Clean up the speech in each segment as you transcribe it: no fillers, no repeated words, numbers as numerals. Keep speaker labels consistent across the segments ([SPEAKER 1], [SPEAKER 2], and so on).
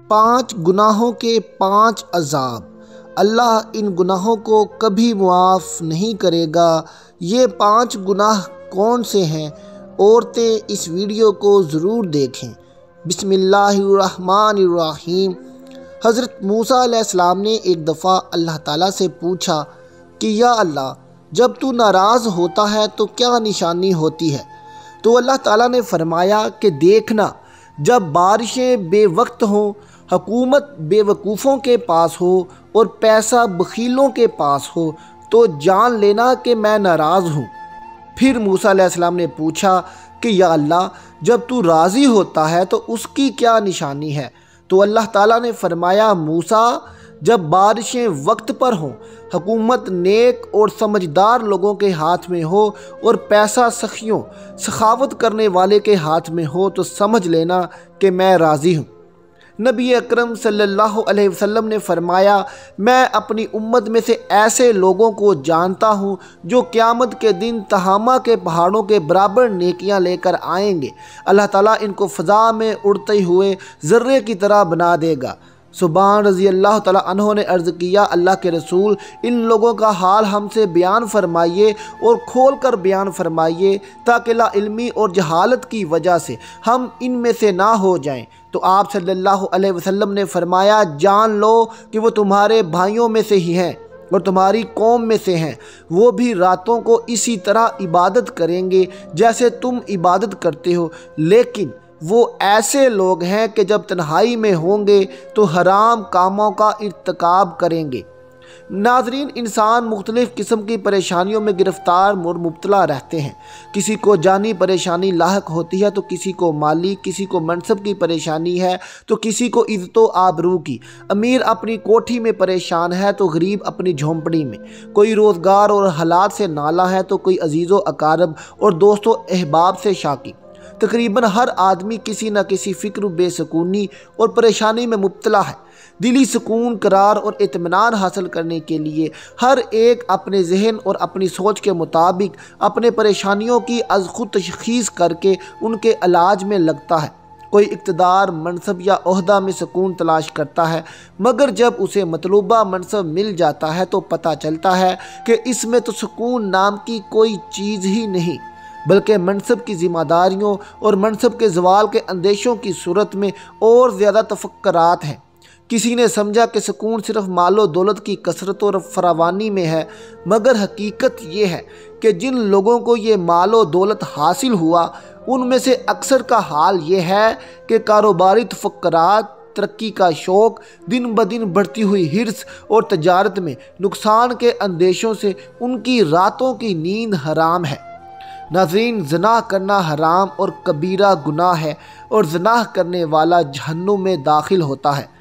[SPEAKER 1] 5 गुनाहों के 5 अजाब। अल्लाह इन गुनाहों को कभी मुआफ़ नहीं करेगा। ये 5 गुनाह कौन से हैं? औरतें इस वीडियो को ज़रूर देखें। बिस्मिल्लाहिर्रहमानिर्रहीम। हज़रत मूसा अलैहिस्सलाम ने एक दफ़ा अल्लाह ताला से पूछा कि या अल्लाह, जब तू नाराज़ होता है तो क्या निशानी होती है? तो अल्लाह ताला ने फरमाया कि देखना, जब बारिशें बेवक्त हों, हुकूमत बेवकूफ़ों के पास हो और पैसा बखीलों के पास हो, तो जान लेना कि मैं नाराज़ हूँ। फिर मूसा अलैहिस्सलाम ने पूछा कि या अल्लाह, जब तू राज़ी होता है तो उसकी क्या निशानी है? तो अल्लाह ताला ने फरमाया, मूसा, जब बारिशें वक्त पर हों, हुकूमत नेक और समझदार लोगों के हाथ में हो और पैसा सखियों सखावत करने वाले के हाथ में हो, तो समझ लेना कि मैं राज़ी हूँ। नबी अकरम सल्लल्लाहु अलैहि वसल्लम ने फरमाया, मैं अपनी उम्मत में से ऐसे लोगों को जानता हूँ जो क़यामत के दिन तहामा के पहाड़ों के बराबर नेकियां लेकर आएंगे। अल्लाह ताला इनको फ़ज़ा में उड़ते हुए ज़र्रे की तरह बना देगा। सुबान रज़ी अल्लाह तआला अन्हो ने अर्ज़ किया, अल्लाह के रसूल, इन लोगों का हाल हमसे बयान फरमाइए और खोल कर बयान फरमाइए, ताकि लाइल्मी और जहालत की वजह से हम इनमें से ना हो जाएं। तो आप सल्लल्लाहु अलैहि वसल्लम ने फरमाया, जान लो कि वो तुम्हारे भाइयों में से ही हैं और तुम्हारी कौम में से हैं। वो भी रातों को इसी तरह इबादत करेंगे जैसे तुम इबादत करते हो, लेकिन वो ऐसे लोग हैं कि जब तन्हाई में होंगे तो हराम कामों का इर्तिकाब करेंगे। नाज़रीन, इंसान मुख्तलिफ़ किस्म की परेशानियों में गिरफ़्तार और मुब्तला रहते हैं। किसी को जानी परेशानी लाहक होती है तो किसी को माली, किसी को मनसब की परेशानी है तो किसी को इज़्ज़त आबरू की। अमीर अपनी कोठी में परेशान है तो गरीब अपनी झोंपड़ी में। कोई रोज़गार और हालात से नाला है तो कोई अजीज़ो अकारब और दोस्तों अहबाब से शाकी। तकरीबन हर आदमी किसी न किसी फ़िक्र, बेसुकूनी और परेशानी में मुब्तला है। दिली सुकून, करार और इत्मीनान हासिल करने के लिए हर एक अपने जहन और अपनी सोच के मुताबिक अपने परेशानियों की अज़ खुद तशख़ीस करके उनके इलाज में लगता है। कोई इक़्तिदार, मनसब या ओहदा में सुकून तलाश करता है, मगर जब उसे मतलूबा मनसब मिल जाता है तो पता चलता है कि इसमें तो सुकून नाम की कोई चीज़ ही नहीं, बल्कि मनसब की ज़िम्मेदारियों और मनसब के ज़वाल के अंदेशों की सूरत में और ज़्यादा तफक्कुरात हैं। किसी ने समझा कि सुकून सिर्फ मालो दौलत की कसरत और फरावानी में है, मगर हकीकत ये है कि जिन लोगों को ये मालो दौलत हासिल हुआ, उनमें से अक्सर का हाल ये है कि कारोबारी तफक्कुरात, तरक्की का शौक़, दिन ब दिन बढ़ती हुई हिर्स और तजारत में नुकसान के अंदेशों से उनकी रातों की नींद हराम है। नाज़रीन, ज़िना करना हराम और कबीरा गुनाह है और ज़िना करने वाला जहन्नुम में दाखिल होता है।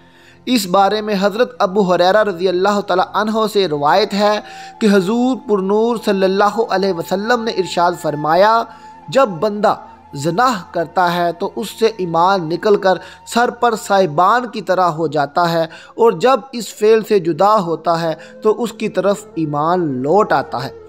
[SPEAKER 1] इस बारे में हज़रत अबू हुरैरा रज़ी अल्लाह तआला अन्हो से रवायत है कि हुज़ूर पुरनूर सल्लल्लाहु अलैहि वसल्लम ने इरशाद फरमाया, जब बंदा ज़िना करता है तो उससे ईमान निकल कर सर पर साहिबान की तरह हो जाता है, और जब इस फ़ेल से जुदा होता है तो उसकी तरफ ईमान लौट आता है।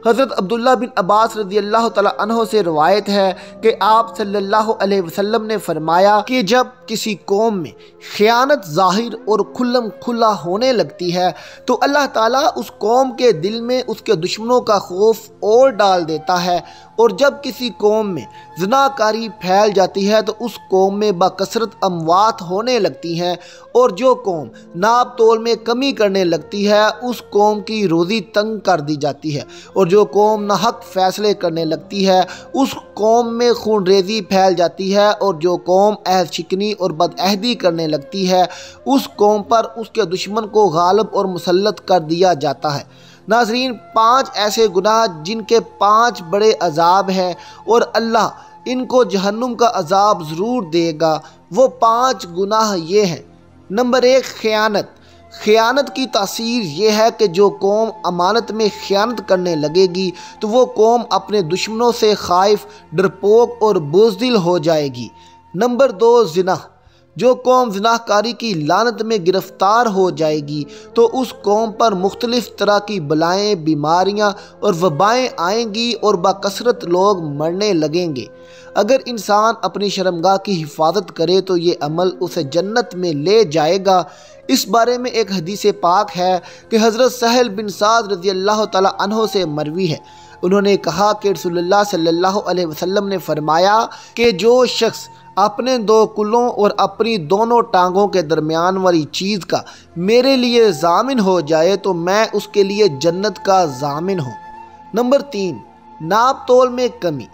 [SPEAKER 1] हज़रत अब्दुल्ला बिन अब्बास रज़ी अल्लाह तआला अन्हो से रवायत है कि आप सल्लल्लाहु अलैहि वसल्लम ने फरमाया कि जब किसी कौम में ख़यानत ज़ाहिर और खुल्लम खुल्ला होने लगती है तो अल्लाह ताला उस कौम के दिल में उसके दुश्मनों का खौफ और डाल देता है, और जब किसी कौम में ज़िनाकारी फैल जाती है तो उस कौम में बाकसरत अमवात होने लगती हैं, और जो कौम नाप तोल में कमी करने लगती है उस कौम की रोज़ी तंग कर दी जाती है, और जो कौम नाहक फ़ैसले करने लगती है उस कौम में खूनरेज़ी फैल जाती है, और जो कौम अहद शिकनी और बदअहदी करने लगती है उस कौम पर उसके दुश्मन को गालिब और मुसल्लत कर दिया जाता है। नाज़रीन, 5 ऐसे गुनाह जिनके 5 बड़े अजाब हैं और अल्लाह इनको जहन्नुम का अजाब ज़रूर देगा। वो 5 गुनाह ये हैं। नंबर 1, ख़यानत। ख़यानत की तासीर ये है कि जो कौम अमानत में ख़यानत करने लगेगी तो वो कौम अपने दुश्मनों से खाइफ, डरपोक और बुज़दिल हो जाएगी। नंबर 2, ज़िना। जो कौम ज़िनाहकारी की लानत में गिरफ्तार हो जाएगी तो उस कौम पर मुख्तलिफ़ तरह की बलाएँ, बीमारियाँ और वबाएँ आएंगी और बाकसरत लोग मरने लगेंगे। अगर इंसान अपनी शर्मगाह की हिफाजत करे तो ये अमल उसे जन्नत में ले जाएगा। इस बारे में एक हदीस पाक है कि हज़रत सहल बिन साद रज़ी अल्लाह तआला अन्हो से मरवी है। उन्होंने कहा कि रसूलुल्लाह सल्लल्लाहु अलैहि वसल्लम ने फरमाया कि जो शख्स अपने दो कुलों और अपनी दोनों टांगों के दरमियान वाली चीज़ का मेरे लिए ज़ामिन हो जाए तो मैं उसके लिए जन्नत का ज़ामिन हूँ। नंबर 3, नाप तोल में कमी।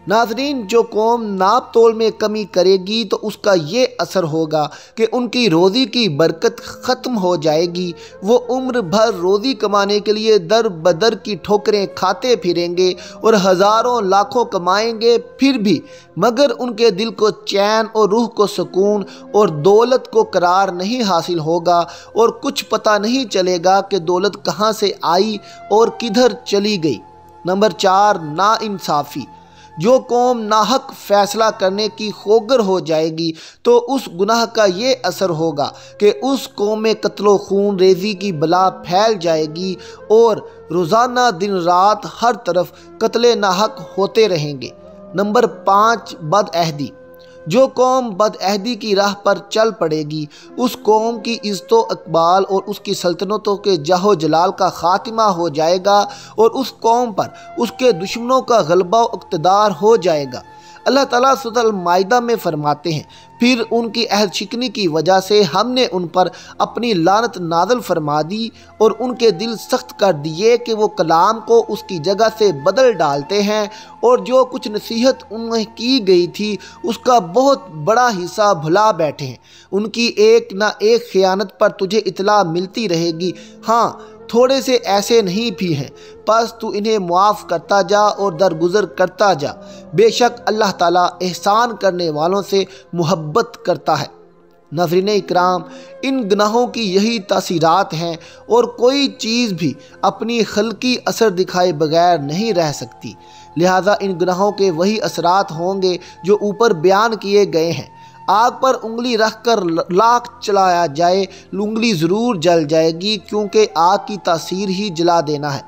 [SPEAKER 1] नाज़रीन, जो कौम नाप तोल में कमी करेगी तो उसका ये असर होगा कि उनकी रोज़ी की बरकत ख़त्म हो जाएगी। वो उम्र भर रोज़ी कमाने के लिए दर बदर की ठोकरें खाते फिरेंगे और हज़ारों लाखों कमाएंगे फिर भी, मगर उनके दिल को चैन और रूह को सुकून और दौलत को करार नहीं हासिल होगा और कुछ पता नहीं चलेगा कि दौलत कहाँ से आई और किधर चली गई। नंबर 4, नाइंसाफ़ी। जो कौम नाहक फ़ैसला करने की खोगर हो जाएगी तो उस गुनाह का ये असर होगा कि उस कौम में कत्लो खून रेज़ी की बला फैल जाएगी और रोज़ाना दिन रात हर तरफ कत्ले नाहक होते रहेंगे। नंबर 5, बदअहदी। जो कौम बदअहदी की राह पर चल पड़ेगी उस कौम की इज़्ज़तो इक़बाल और उसकी सल्तनतों के जाहो जलाल का ख़ात्मा हो जाएगा और उस कौम पर उसके दुश्मनों का गलबा व इक़्तिदार हो जाएगा। अल्लाह ताला सूरह अल-माइदा में फरमाते हैं, फिर उनकी अहद शिकनी की वजह से हमने उन पर अपनी लानत नाज़िल फरमा दी और उनके दिल सख्त कर दिए कि वो कलाम को उसकी जगह से बदल डालते हैं और जो कुछ नसीहत उन्हें की गई थी उसका बहुत बड़ा हिस्सा भुला बैठे हैं। उनकी एक ना एक खयानत पर तुझे इतला मिलती रहेगी। हाँ, थोड़े से ऐसे नहीं भी हैं, बस तू इन्हें मुआफ़ करता जा और दरगुजर करता जा। बेशक अल्लाह ताला एहसान करने वालों से मुहब्बत करता है। नाज़रीन इकराम, इन गुनाहों की यही तासीरात हैं और कोई चीज़ भी अपनी खल्की असर दिखाए बगैर नहीं रह सकती। लिहाजा इन गुनाहों के वही असरात होंगे जो ऊपर बयान किए गए हैं। आग पर उंगली रख कर लाख चलाया जाए, उंगली ज़रूर जल जाएगी, क्योंकि आग की तासीर ही जला देना है।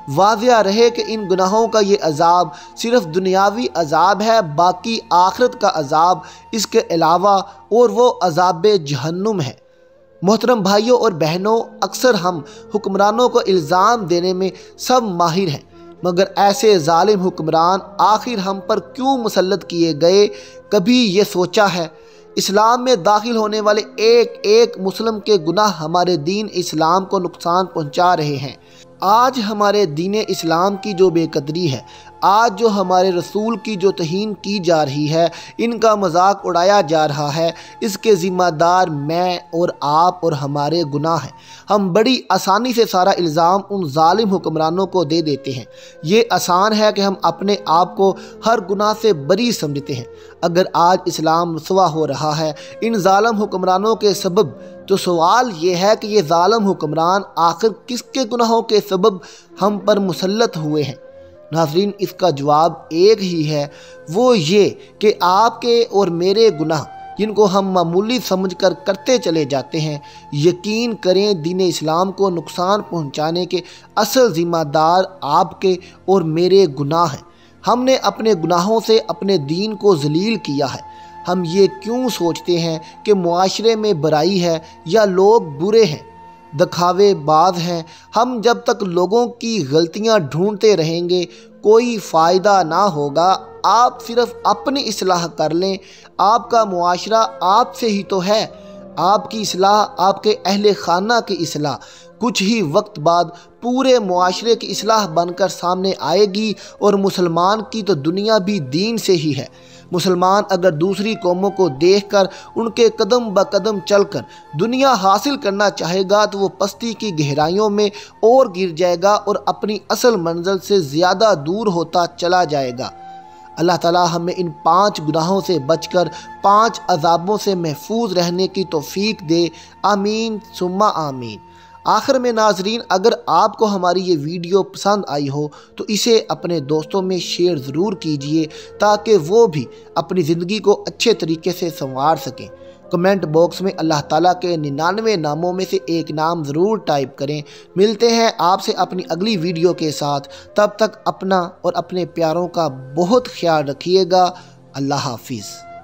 [SPEAKER 1] वाज़िया रहे कि इन गुनाहों का ये अज़ाब सिर्फ़ दुनियावी अज़ाब है, बाकी आखिरत का अज़ाब इसके अलावा और वो अज़ाब जहन्नुम है। मोहतरम भाइयों और बहनों, अक्सर हम हुक्मरानों को इल्ज़ाम देने में सब माहिर हैं, मगर ऐसे ज़ालिम हुक्मरान आखिर हम पर क्यों मुसल्लत किए गए? कभी ये सोचा है? इस्लाम में दाखिल होने वाले एक एक मुस्लिम के गुनाह हमारे दीन इस्लाम को नुकसान पहुंचा रहे हैं। आज हमारे दीन इस्लाम की जो बेकदरी है, आज जो हमारे रसूल की जो तहीन की जा रही है, इनका मजाक उड़ाया जा रहा है, इसके ज़िम्मेदार मैं और आप और हमारे गुनाह हैं। हम बड़ी आसानी से सारा इल्ज़ाम उन ज़ालिम हुक्मरानों को दे देते हैं। ये आसान है कि हम अपने आप को हर गुनाह से बरी समझते हैं। अगर आज इस्लाम रुसवा हो रहा है इन ज़ालिम हुक्मरानों के सबब, तो सवाल ये है कि ये ज़ालिम हुक्मरान आखिर किसके गुनाहों के सबब हम पर मुसल्लत हुए हैं? नाज़रीन, इसका जवाब एक ही है, वो ये कि आपके और मेरे गुनाह जिनको हम मामूली समझकर करते चले जाते हैं, यकीन करें दीन इस्लाम को नुकसान पहुंचाने के असल ज़िम्मेदार आपके और मेरे गुनाह हैं। हमने अपने गुनाहों से अपने दीन को जलील किया है। हम ये क्यों सोचते हैं कि मुआशरे में बुराई है या लोग बुरे हैं, दिखावेबाज हैं? हम जब तक लोगों की गलतियां ढूंढते रहेंगे कोई फ़ायदा ना होगा। आप सिर्फ अपनी इस्लाह कर लें, आपका मुआशरा आपसे ही तो है। आपकी इस्लाह आपके अहले खाना की इस्लाह कुछ ही वक्त बाद पूरे मुआशरे की इस्लाह बनकर सामने आएगी और मुसलमान की तो दुनिया भी दीन से ही है। मुसलमान अगर दूसरी कौमों को देखकर उनके कदम ब कदम चलकर दुनिया हासिल करना चाहेगा तो वो पस्ती की गहराइयों में और गिर जाएगा और अपनी असल मंजिल से ज़्यादा दूर होता चला जाएगा। अल्लाह ताला हमें इन 5 गुनाहों से बचकर 5 अज़ाबों से महफूज रहने की तौफीक दे। आमीन सुम्मा आमीन। आखिर में नाजरीन, अगर आपको हमारी ये वीडियो पसंद आई हो तो इसे अपने दोस्तों में शेयर ज़रूर कीजिए ताकि वो भी अपनी ज़िंदगी को अच्छे तरीके से संवार सकें। कमेंट बॉक्स में अल्लाह ताला के 99 नामों में से एक नाम ज़रूर टाइप करें। मिलते हैं आपसे अपनी अगली वीडियो के साथ। तब तक अपना और अपने प्यारों का बहुत ख्याल रखिएगा। अल्लाह हाफिज़।